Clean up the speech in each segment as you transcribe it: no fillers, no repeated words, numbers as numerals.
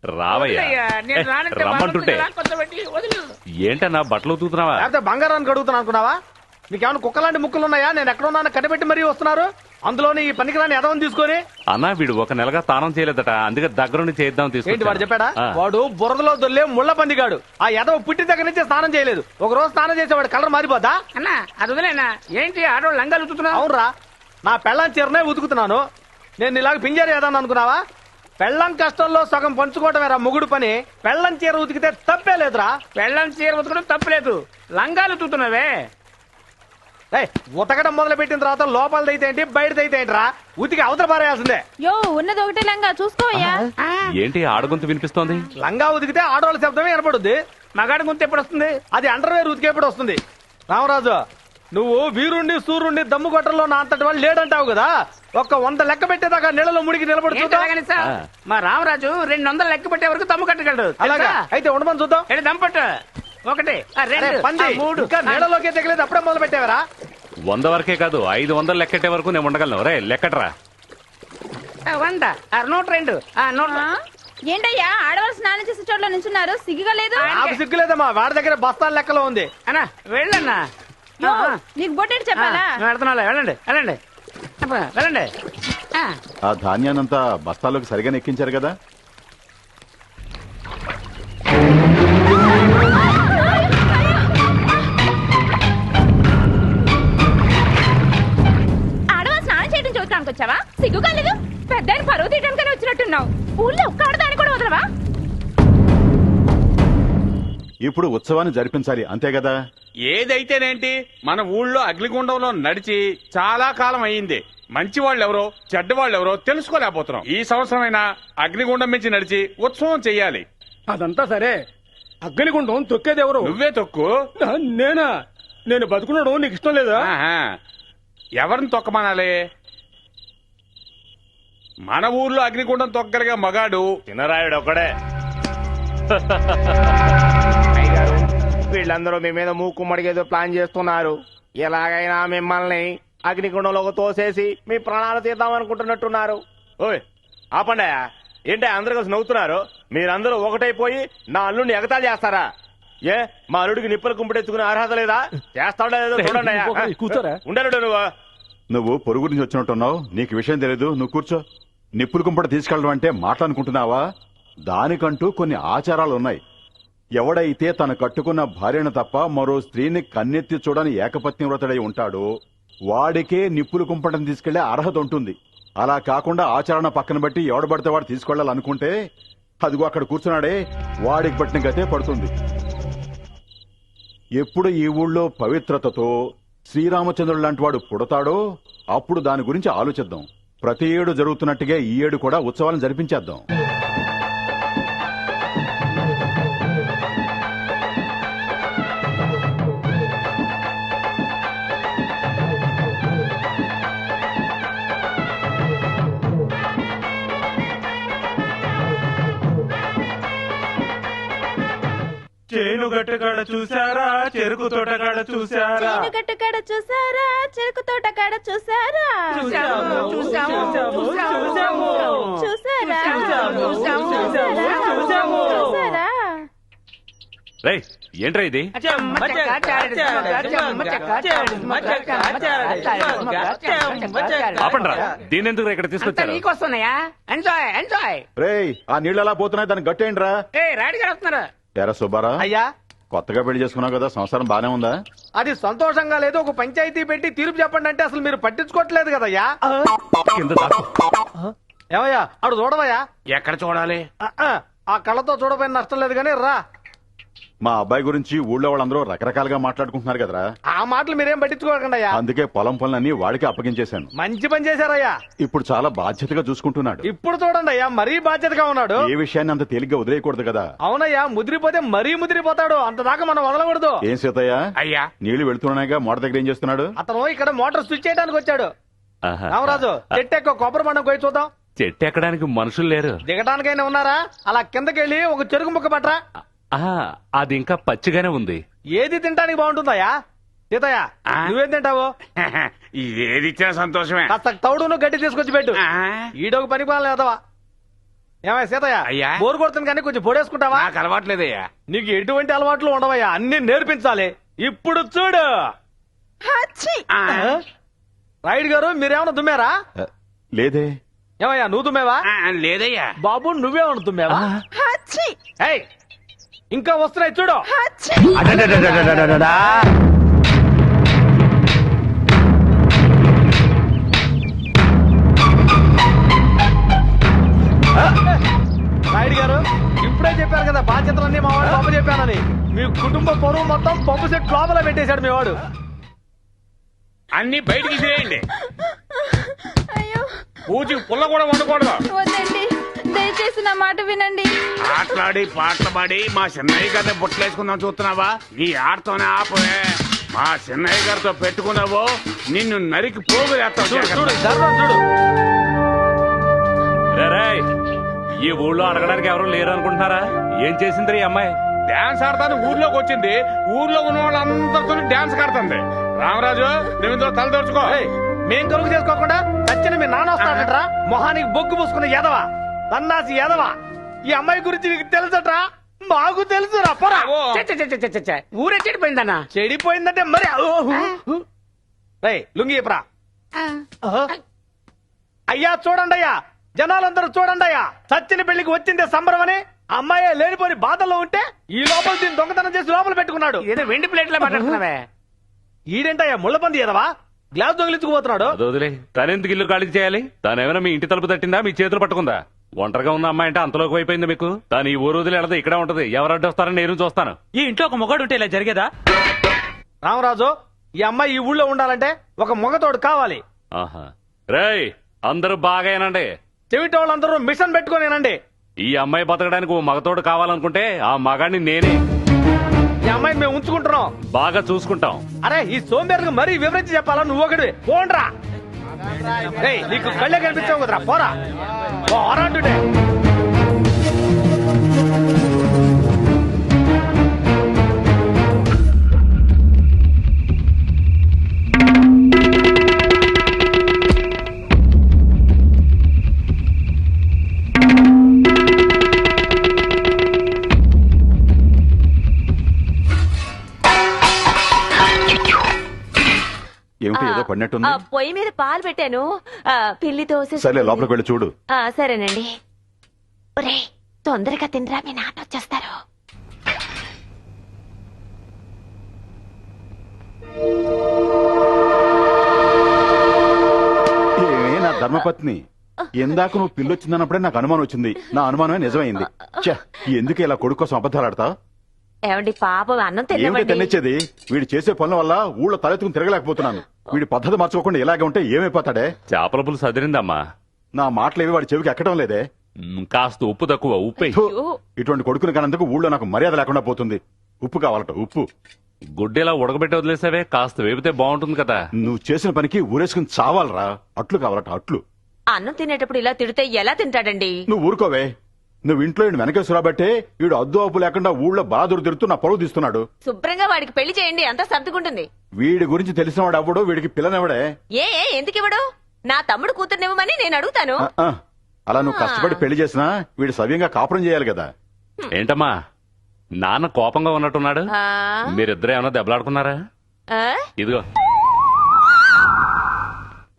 రావయ్యా రమ్మంటుంటే ఏంటన్నా బట్టలు ఉతుకుతున్నావా? లేకపోతే బంగారానికి అడుగుతున్నా అనుకున్నావా? మీకేమైనా కుక్కలాంటి ముక్కలు ఉన్నాయా? నేను ఎక్కడ ఉన్నాను కనిపెట్టి మరీ వస్తున్నారు. అందులోని ఈ పనికిరాని ఎదవని తీసుకొని. అన్నా వీడు ఒక నెలగా స్నానం చేయలేదట, అందుకే దగ్గరుండి చేద్దాం ఏంటి తీసుకుంటా. వాడు చెప్పాడా? వాడు బురదలో దొల్లే ముళ్ళ పందిగాడు. ఆ ఎదవ పుట్టిన దగ్గర నుంచి స్నానం చేయలేదు. ఒక రోజు స్నానం చేసేవాడు కలర్ మారిపోతా అన్నా. అది వదిలేనా? ఏంటి ఆడవాళ్ళు లంగాలు ఉతుకుతున్నావు? అవునరా, నా పెళ్ళాం చీరనే ఉతుకుతున్నాను. నేను ఇలాగ పింజారు ఏదన్నా అనుకున్నావా? పెళ్ళం కష్టంలో సగం పంచుకోవటమేరా మొగుడు పని. పెళ్ళం చీర ఉతికితే తప్పే లేదురా. పెళ్ళం చీర ఉతకడం తప్పులేదు, లంగాలు ఉతుకుతున్నావే. ఉతకడం మొదలు పెట్టిన తర్వాత లోపలదైతే ఏంటి బయటదైతే ఏంటిరా? ఉతికి అవతల పారేయాల్సిందే. యో ఉన్నది ఒకటే లంగా చూసుకోవయ్యా. ఏంటి ఆడగొంతు వినిపిస్తోంది? లంగా ఉతికితే ఆడవాళ్ళ శబ్దమే వినపడుద్ది. మగాడి గుంత ఎప్పుడు వస్తుంది? అది అండర్వేర్ ఉతికేప్పుడు వస్తుంది. రామరాజు, నువ్వు వీరుణ్ణి సూర్యుణ్ణి దమ్ము కొట్టల్లో నా అంతటి వాళ్ళు లేడంటావు కదా. 100 లెక్క పెట్టేదాకా నీళ్ళలో ముడికి నిలబడుతుంది. మా రామరాజు 200 లెక్క పెట్టే వరకు దమ్ము కట్టగలడు. అలాగా అయితే ఉండమని చూద్దాం. దమ్పట్టు 1 పంది 2 ఇంకా నీళ్ళలోకే దిగలేదు, అప్పుడే మొదలు పెట్టావరా? 100 వరకే కాదు 500 లెక్కెట్టే వరకు నేను ఉండగలను. రే లెక్కట్రా. 100 102 ఏంటయ్యా ఆడవాళ్ళు స్నానం చేసే చోట్ల నుంచున్నారు, సిగ్గుగా లేదు? నాకు సిగ్గులేదమ్మా, వాడి దగ్గర బస్తాల లెక్కలో ఉంది. అన్నా వెళ్ళన్నా. యో, నీకు బొట్టేటి చెప్పాలా? వెళ్తున్నా, వెళ్ళండి వెళ్ళండి వెళ్ళండి. ఆ ధాన్యానంతా బస్తాలోకి సరిగా ఎక్కించారు కదా. ఆడవాళ్ళు స్నానం చేయడం చూడటానికి వచ్చావా? సిగ్గుగా లేదు? పెద్ద పరువు తీయడానికనే వచ్చినట్టున్నావు. ఊళ్ళో ఒక్క ఆడదాన్ని కూడా వదలవా? ఇప్పుడు ఉత్సవాన్ని జరిపించాలి, అంతే కదా. ఏదైతేనేంటి, మన ఊళ్ళో అగ్నిగుండంలో నడిచి చాలా కాలం అయ్యింది. మంచి వాళ్ళెవరో చెడ్డ వాళ్ళెవరో తెలుసుకోలేకపోతున్నాం. ఈ సంవత్సరమైనా అగ్నిగుండం మించి నడిచి ఉత్సవం చెయ్యాలి. అదంతా సరే, అగ్నిగుండం తొక్కేదెవరు? నువ్వే తొక్కు. నేనా? నేను బతుకున్నాడు నీకు ఇష్టం లేదా? ఆహా. ఎవరిని తొక్కమనాలి? మన ఊర్లో అగ్నిగుండం తొక్కగలిగే మగాడు చిన్నరాయుడు ఒకడే. వీళ్ళందరూ మీ మీద మూకు మడిగేదో ప్లాన్ చేస్తున్నారు. ఎలాగైనా మిమ్మల్ని అగ్నిగుండంలోకి తోసేసి మీ ప్రాణాలు తీద్దామనుకుంటున్నట్టున్నారు. ఓయ్ ఆపండి, ఏంటి అందరూ కలిసి నవ్వుతున్నారు? మీరందరూ ఒకటైపోయి నా అల్లుడిని ఎగతాళి చేస్తారా? ఏ మా అల్లుడికి నిప్పులు కుంపటెత్తుకునే అర్హత లేదా? చేస్తాడో లేదో చూడండి. కూర్చోరా. ఉండలేడు నువ్వు పొరుగు నుంచి వచ్చినట్టున్నావు, నీకు విషయం తెలియదు. నువ్వు కూర్చో. నిప్పులు కుంపట తీసుకెళ్ళడం అంటే మాట్లాడుకుంటున్నావా? దానికంటూ కొన్ని ఆచారాలు ఉన్నాయి. ఎవడైతే తన కట్టుకున్న భార్యను తప్ప మరో స్త్రీని కన్నెత్తి చూడని ఏకపత్ని వ్రతుడై ఉంటాడో వాడికే నిప్పులు కుంపటం తీసుకెళ్లే అర్హత ఉంటుంది. అలా కాకుండా ఆచరణ పక్కన బట్టి ఎవడబడితే వాడు తీసుకెళ్లాలనుకుంటే అదిగో అక్కడ కూర్చున్నాడే వాడికి పట్టిన గతే పడుతుంది. ఎప్పుడు ఈ ఊళ్ళో పవిత్రతతో శ్రీరామచంద్రుడు లాంటి వాడు పుడతాడో అప్పుడు దాని గురించి ఆలోచిద్దాం. ప్రతి ఏడు జరుగుతున్నట్టుగా ఈ ఏడు కూడా ఉత్సవాలను జరిపించేద్దాం. చేను గట్టు కాడ చూసారా, చెరుకు తోట కాడ చూసారా? గట్టు కాడ చూసారా, చెరుకు తోట కాడ చూసారా? చూసారా? రే ఏంట్రా ఇది? ఆపండ్రా, దీని ఎందుకు ఇక్కడ తీసుకొచ్చారు? నీకొస్తున్నాయా? Enjoy enjoy. రేయ్ ఆ నీళ్ళు ఎలా పోతున్నాయి, దాన్ని గట్టేయండిరా. రాడి గారు వస్తున్నారు. తెర సుబ్బారా, అయ్యా కొత్తగా పెళ్లి చేసుకున్నావు కదా, సంసారం బానే ఉందా? అది సంతోషంగా లేదు. ఒక పంచాయతీ పెట్టి తీర్పు చెప్పండి అంటే అసలు మీరు పట్టించుకోవట్లేదు కదయ్యా. కింద దాక్కో. ఏమయ్యా అడు చూడవయ్యా. ఎక్కడ చూడాలి? ఆ కళ్ళతో చూడపోయిన నష్టం లేదు కానీ రా. మా అబ్బాయి గురించి ఊళ్ళో వాళ్ళందరూ రకరకాలుగా మాట్లాడుకుంటున్నారు కదరా. ఆ మాటలు మీరేం పట్టించుకోకండి అయ్యా. అందుకే పొలం పనులన్నీ వాడికి అప్పగించేశాను. మంచి పని చేశారయ్యా. ఇప్పుడు చాలా బాధ్యతగా చూసుకుంటున్నాడు. ఇప్పుడు చూడండి అయ్యా, మరీ బాధ్యతగా ఉన్నాడు. ఏ విషయాన్ని అంత తేలిగ్గా వదిలేయకూడదు కదా. అవునయ్యా, ముదిరిపోతే మరీ ముదిరిపోతాడు. అంతదాకా మనం వదలకూడదు. ఏం సీతయ్య, అయ్యా నీళ్లు వెళుతున్నాయిగా మోటార్ దగ్గర ఏం చేస్తున్నాడు? అతను ఇక్కడ మోటార్ స్విచ్ చేయడానికి వచ్చాడు. రామరాజు, చెట్టు ఎక్కువ కొబ్బరి మండం పోయి చూద్దాం. చెట్టు ఎక్కడానికి మనుషులు లేరు. దిగటానికైనా ఉన్నారా? అలా కిందకెళ్ళి ఒక చెరుకు ముక్క పట్రా. అది ఇంకా పచ్చిగానే ఉంది. ఏది తింటానికి బాగుంటుందయ్యా? సీతయ్య నువ్వేం తింటావు? ఏది ఇచ్చినా సంతోషమే. కాస్త తౌడును గడ్డి తీసుకొచ్చి పెట్టు. ఈడొక పని పని లేదవా. ఏమయ్య సీతయ్య అయ్యా. బోరు కొడుతుంది కానీ కొంచెం పొడేసుకుంటావా? నాకు అలవాట్లేదయ్యా. నీకు ఎటువంటి అలవాట్లు ఉండవయ్యా, అన్ని నేర్పించాలి. ఇప్పుడు చూడు. ఆ, రైడ్ గారు మీరేమన్నా తుమ్మారా? లేదే. ఏమయ్యా నువ్వు తుమ్మావా? లేదయ్యా. బాబు నువ్వేమన్నా తుమ్మావా? ఏయ్, ఇంకా వస్తున్నాయి చూడు. రైడ్ గారు ఇప్పుడే చెప్పారు కదా బాధ్యతలన్నీ మా వాడు లోపల చెప్పానని. మీ కుటుంబ పొరువు మొత్తం పంపు సెట్ లోపల పెట్టేశాడు మీ వాడు. అన్ని బయటికి చేయండి. అయ్యో పూజకి పుల్ల కూడా వండకూడదు. వద్దండి, దయచేసి నా మాట వినండి. ఆటలాడి పాటలు పాడి మా చిన్నయ్య గారిని బుట్టలేసుకుందాం చూస్తున్నావా? ఈ ఆటతోనే ఆపవే. మా చిన్నయ్య గారితో పెట్టుకున్నావో నిన్ను నరికి పోగు చూడు చూడు చేస్తావు. జరగదు చూడు. రేయ్, ఈ ఊళ్ళో అడగడానికి ఎవరు లేరు అనుకుంటున్నారా? ఏం చేసింది ఈ అమ్మాయి? డాన్స్ ఆడతాను ఊర్లోకి వచ్చింది. ఊర్లో ఉన్న వాళ్ళందరితో డాన్స్ ఆడుతుంది. రామరాజు నువ్వు ఇందులో తల దోచుకో. ఏయ్, మేం కలుగు చేసుకోకుండా చచ్చిన మీ నాన్న వస్తాడట్రా. మొహానికి బొగ్గు పూసుకున్న ఎదవా, తన్నాసి ఎదవా. ఈ అమ్మాయి గురించి నీకు తెలుసట్రా? మాకు తెలుసురా. పోరా. ఊరే చెడిపోయిందన్నా. చెడిపోయిందంటే మరి రేయ్ లుంగి ఇప్రా. అయ్యా చూడండి అయ్యా, జనాలందరూ చూడండి అయ్యా, చచ్చిన పెళ్లికి వచ్చిందే సంబరమని అమ్మాయి లేనిపోని బాధల్లో ఉంటే ఈ లోపల దీన్ని దొంగతనం చేసి లోపల పెట్టుకున్నాడు. ఏదో వెండి ప్లేట్ లో మాట్లాడుతున్నావే. ఈడేంటయ్యా ముళ్ళపంది ఎదవా, గ్లాస్ దొంగిలించుకుపోతున్నాడు. అదొదిలే, తనెందుకు ఇల్లు ఖాళీ చేయాలి? తనేమైనా మీ ఇంటి తలుపు తట్టిందా, మీ చేతులు పట్టుకుందా? ఒంటరిగా ఉన్న అమ్మాయి అంటే అంతలోకి అయిపోయింది మీకు. తను ఈ ఊరు వదిలి వెళదు, ఇక్కడే ఉంటది. ఎవరు అడ్డొస్తారని నేను చూస్తాను. ఈ ఇంట్లో ఒక మొగాడు ఉంటే ఇలా జరిగేదా? రామరాజు, ఈ అమ్మాయి ఈ ఊళ్ళో ఉండాలంటే ఒక మొగతోడు కావాలి. ఆహా. రేయ్, అందరూ బాగా ఏనండి. చెవిటోళ్ళందరూ మిషన్ పెట్టుకోనేనండి. ఈ అమ్మాయి బతకడానికి ఓ మగతోడు కావాలనుకుంటే ఆ మగాడిని నేనే. ఈ అమ్మాయిని మేము ఉంచుకుంటున్నాం, బాగా చూసుకుంటాం. అరే ఈ సోంబేరుకు మరీ వివరించి చెప్పాలా? నువ్వు ఒకటి పోండ్రా. ఏయ్, నీకు కళ్ళే కనిపించావు కదరా, పోరా. పోరాడుడే. ఏమిటి ఏదో పడినట్టుంది? పొయ్యి మీద పాలు పెట్టాను. పిల్లి దోశ. సరే లోపలికి వెళ్ళి చూడు. సరేనండి. ఒరే తొందరగా తినరా, మీ నాన్న వచ్చేస్తారు. ఏమే నా ధర్మపత్ని, ఎందాక నువ్వు పిల్లొచ్చిందన్నప్పుడే నాకు అనుమానం వచ్చింది. నా అనుమానమే నిజమైంది. ఛ, ఎందుకు ఇలా కొడుకు కోసం అబద్ధాలు ఆడతా? ఏమండి పాపం అన్నం ఏమిటి తినవండి. తినిచ్చేది? వీడు చేసే పనుల వల్ల ఊళ్ళో తలెత్తుకుని తిరగలేకపోతున్నాను. వీడి పద్ధతి మార్చుకోకుండా ఇలాగే ఉంటే ఏమైపోతాడే? చేపల పులుసు సదిరిందమ్మా. నా మాటలేవి వాడి చెవికి ఎక్కడం లేదే. కాస్త ఉప్పు తక్కువ. ఉప్పు థు, ఇటువంటి కొడుకుని కానందుకు ఊళ్ళో నాకు మర్యాద లేకుండా పోతుంది. ఉప్పు కావాలట, ఉప్పు. గుడ్డేలా ఉడకబెట్టి వదిలేసావే, కాస్త వేపితే బాగుంటుంది కదా. నువ్వు చేసిన పనికి ఊరేసుకుని చావాలరా. అట్లు కావాలట, అట్లు. అన్నం తినేటప్పుడు ఇలా తిడితే ఎలా తింటాడండి? నువ్వు ఊరుకోవే. నువ్వు ఇంట్లో వెనకేసురాబట్టే వీడు అద్దు అప్పు లేకుండా ఊళ్ళో బాధుడు తిరుగుతూ నా పరువు తీస్తున్నాడు. శుభ్రంగా వాడికి పెళ్లి చేయండి, అంతా సర్దుకుంటుంది. వీడి గురించి తెలిసినవాడు అవ్వడు, వీడికి పిల్లనెవడే? ఎందుకు ఇవ్వడు? నా తమ్ముడు కూతుర్నివ్వమని నేను అడుగుతాను. అలా నువ్వు కష్టపడి పెళ్లి చేసినా వీడు సవ్యంగా కాపురం చేయాలి కదా. ఏంటమ్మా, నాన్న కోపంగా ఉన్నట్టున్నాడు. ఆ, మీరిద్దరు ఏమన్నా దెబ్బలాడుకున్నారా? ఆ, ఇదిగో,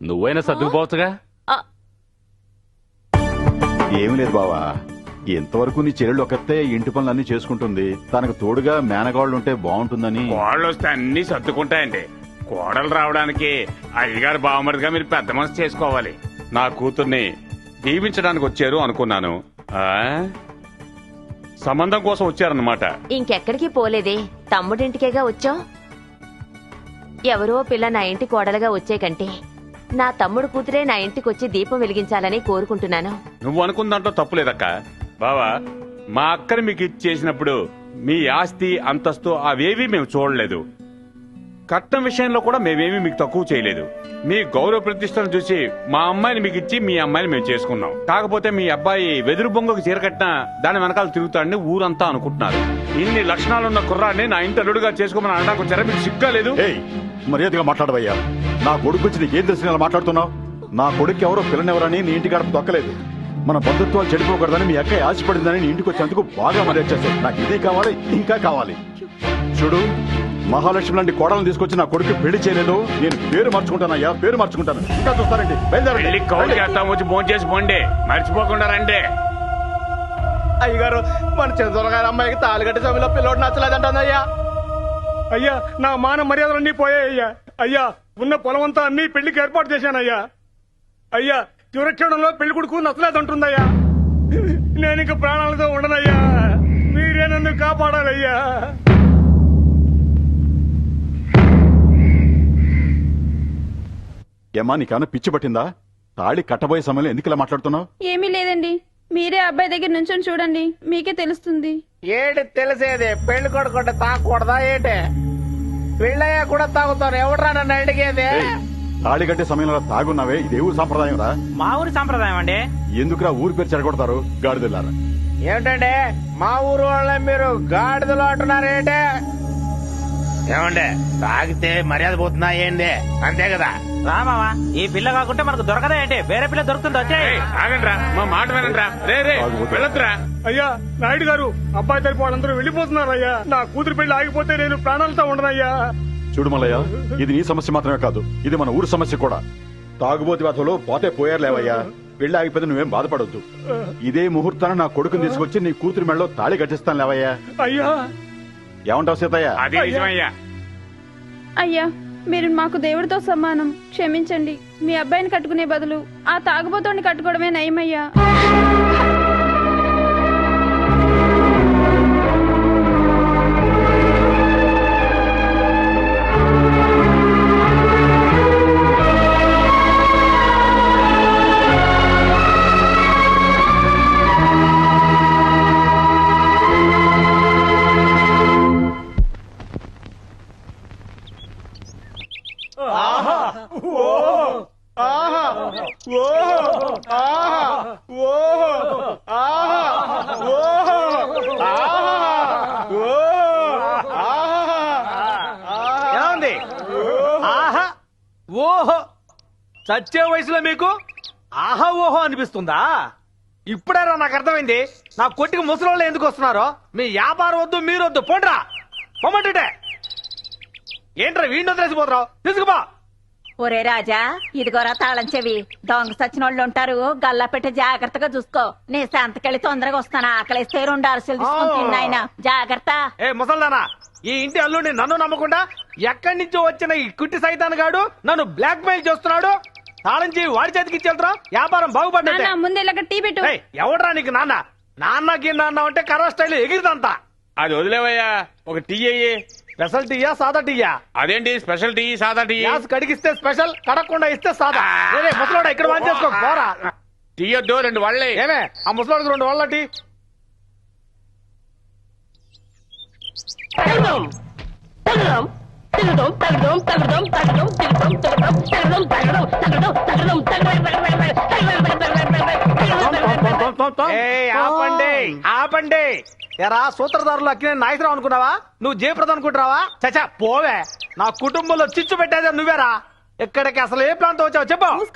నువ్వైనా సర్దుకుపోవచ్చుగా. ఆ, ఏమి లేదు బావా, ఎంతవరకు నీ చెల్లెళ్ళు ఒకతే ఇంటి పనులన్నీ చేసుకుంటుంది. తనకు తోడుగా మేనగాళ్ళు ఉంటే బాగుంటుందని. కోడలు వస్తే అన్ని సర్దుకుంటాయండి. కోడలు రావడానికి అయ్యగారు బావమరిదిగా మీరు పెద్ద మనసు చేసుకోవాలి. నా కూతుర్ని దీవించడానికి వచ్చారు అనుకున్నాను. సంబంధం కోసం వచ్చారన్నమాట. ఇంకెక్కడికి పోలేదే, తమ్ముడింటికేగా వచ్చాం. ఎవరో పిల్ల నా ఇంటి కోడలుగా వచ్చే కంటే నా తమ్ముడు కూతురే నా ఇంటికి వచ్చి దీపం వెలిగించాలని కోరుకుంటున్నాను. నువ్వు అనుకున్న దాంట్లో తప్పులేదక్క. బావా, మా అక్కని మీకు ఇచ్చేసినప్పుడు మీ ఆస్తి అంతస్తు అవేవి మేము చూడలేదు. కట్నం విషయంలో కూడా మేమేమీ మీకు తక్కువ చేయలేదు. మీ గౌరవ ప్రతిష్టను చూసి మా అమ్మాయిని మీకు ఇచ్చి మీ అమ్మాయిని మేము చేసుకున్నాం. కాకపోతే మీ అబ్బాయి వెదురు బొంగకు చీరకట్టినా దాని వెనకాల తిరుగుతాడని ఊరంతా అనుకుంటున్నారు. ఇన్ని లక్షణాలున్న కుర్రాన్ని నా ఇంటి అల్లుడుగా చేసుకోమని అనడానికి వచ్చారా? మీకు సిగ్గా లేదు? ఏయ్, మర్యాదగా మాట్లాడవయ్యా. నా కొడుకు గురించి నీకేం తెలిసిన మాట్లాడుతున్నావు? నా కొడుకు ఎవరో పిల్లనెవరని నీ ఇంటి గడప దొక్కలేదు. మన బంధుత్వాలు చెడిపోకూడదని మీ అక్క ఆశపడిందని నీ ఇంటికి వచ్చేందుకు బాగా మర్యాద చేశావు. నాకు ఇది కావాలి, ఇంకా కావాలి. చూడు, మహాలక్ష్మి లాంటి కోడలను తీసుకొచ్చి నా కొడుకు పెళ్లి చేయలేదు. నేను పేరు మార్చుకుంటానయ్యా, పేరు మార్చుకుంటాను. ఇంకా చూస్తారండి, పెళ్లి కౌలు చేస్తాం, వచ్చి ఫోన్ చేసి పోండి, మర్చిపోకుండా రండి. అయ్యగారు, మన చంద్ర గారి అమ్మాయికి తాలిగట్టి సమయంలో పిల్లోడు నచ్చలేదంటానయ్యా. అయ్యా, నా మాన మర్యాదలన్నీ పోయాయ్యా. అయ్యా, ఉన్న పొలం అంతా అన్ని పెళ్లికి ఏర్పాటు చేశానయ్యా. అయ్యా, చివరక్షణంలో పెళ్లి కొడుకు నచ్చలేదంటుందయ్యా. నేను ఇంక ప్రాణాలతో ఉండనయ్యా. మీరే నన్ను కాపాడాలయ్యా. ఏమా, నీకేమన్నా పిచ్చి పట్టిందా? తాళి కట్టబోయే సమయంలో ఎందుకు ఇలా మాట్లాడుతున్నావు? ఏమీ లేదండి, మీరే అబ్బాయి దగ్గర నుంచొని చూడండి, మీకే తెలుస్తుంది. ఏటి తెలిసేది? పెళ్లి కొడుకుంటే తాగకూడదా ఏటి? పెళ్ళయ్యా కూడా తాగుతాను. ఎవడరా నన్ను అడిగేది? ఏయ్, తాళి కట్టే సమయంలో తాగున్నావే, ఇది ఊరు సాంప్రదాయం రా. మా ఊరి సాంప్రదాయం అండి. ఎందుకురా ఊరు పేరు చెడగొడతారు గాడిదలారా? ఏమిటండి మా ఊరు వాళ్ళ మీరు గాడిదలు అంటున్నారేంటి? ఏమండి, తాగితే మర్యాద పోతుందా ఏంది? అంతే కదా. రామావా, ఈ పిల్ల కాకుంటే మనకు దొరకదా ఏంటి? వేరే పిల్ల దొరుకుతుంది, వచ్చాయి. ఆగండ్రా, మా మాట వినండ్రా. రే రే, వెళ్ళొద్దురా. అయ్యా, నాయుడు గారు, అబ్బాయి తరపు వాళ్ళందరూ వెళ్ళిపోతున్నారయ్యా. నా కూతురు పెళ్లి ఆగిపోతే నేను ప్రాణాలతో ఉండనయ్యా. చూడు మల్లయ్య, ఇది నీ సమస్య మాత్రమే కాదు, ఇది మన ఊరు సమస్య కూడా. తాగుబోతి వాతలో పోతే పోయారులేవయ్యా. పెళ్లి ఆగిపోతే నువ్వేం బాధపడొద్దు. ఇదే ముహూర్తాన్ని నా కొడుకుని తీసుకొచ్చి నీ కూతురు మెడలో తాళి కట్టిస్తాను లేవయ్యా. అయ్యా, ఏమంటావు సీతయ్య? అది నిజమయ్యా. అయ్యా, మీరు మాకు దేవుడితో సమానం, క్షమించండి. మీ అబ్బాయిని కట్టుకునే బదులు ఆ తాగుబోతోని కట్టుకోవడమే నయమయ్యా. ఏమంది? ఆహా ఓహో, చచ్చే వయసులో మీకు ఆహా ఓహో అనిపిస్తుందా? ఇప్పుడేరా నాకు అర్థమైంది. నా కొట్టికి ముసలోళ్ళు ఎందుకు వస్తున్నారో. మీ వ్యాపారం వద్దు, మీరు వద్దు, పోండ్రా పొమ్మంటుంటే. ఏంట్రా వీడిని వదిలేసిపోతున్నావు? తీసుకుపో. ఒరే రాజా, ఇదిగోరా తాళం చెవి. దొంగ సచ్చినోళ్ళు ఉంటారు, గల్లా పెట్టి జాగ్రత్తగా చూసుకో. నీ సంతకెళ్ళి తొందరగా వస్తాను. ఆకలిస్తే 2 అరసలు తీసుకుని తిన్నాయన. జాగ్రత్త. ఏ ముసల్దానా, ఈ ఇంటి అల్లుడిని నన్ను నమ్మకుండా ఎక్కడి నుంచో వచ్చిన ఈ కుట్టి సైతాన్ గాడు నన్ను బ్లాక్ మెయిల్ చేస్తున్నాడు. తాళం చెవి వాడి చేతికి ఇచ్చేళ్తా. వ్యాపారం బాగుపడ్డా. ముందే టీ పెట్టు. ఎవడరా నీకు నాన్న? నాన్నకి నాన్న అంటే కరవ స్టైల్ ఎగిరిదంతా. అది వదిలేవయ్యా, ఒక టీ అయ్యి. స్పెషల్ టీయా సాదా టీయా? అదేంటి స్పెషల్ టీ, సాదా టీ? గ్యాస్ కడిగిస్తే స్పెషల్, కడగకుండా ఇస్తే సాదా. ముసలోడా ఇక్కడ వాన్ చేసుకో పోరా. టీ వద్దు, 2 వాళ్ళే. ఏమే ఆ ముసలోడికి 2 వాళ్ళ టీ. ఆపండి ఆపండి. ఎరా సూత్రధారులు అక్కినే నాయసరావు అనుకున్నావా? నువ్వు జయప్రద అనుకుంటున్నావా? చచ్చా పోవే. నా కుటుంబంలో చిచ్చు పెట్టేదే నువ్వేరా. ఇక్కడికి అసలు ఏ ప్లాన్తో వచ్చావు చెప్పు.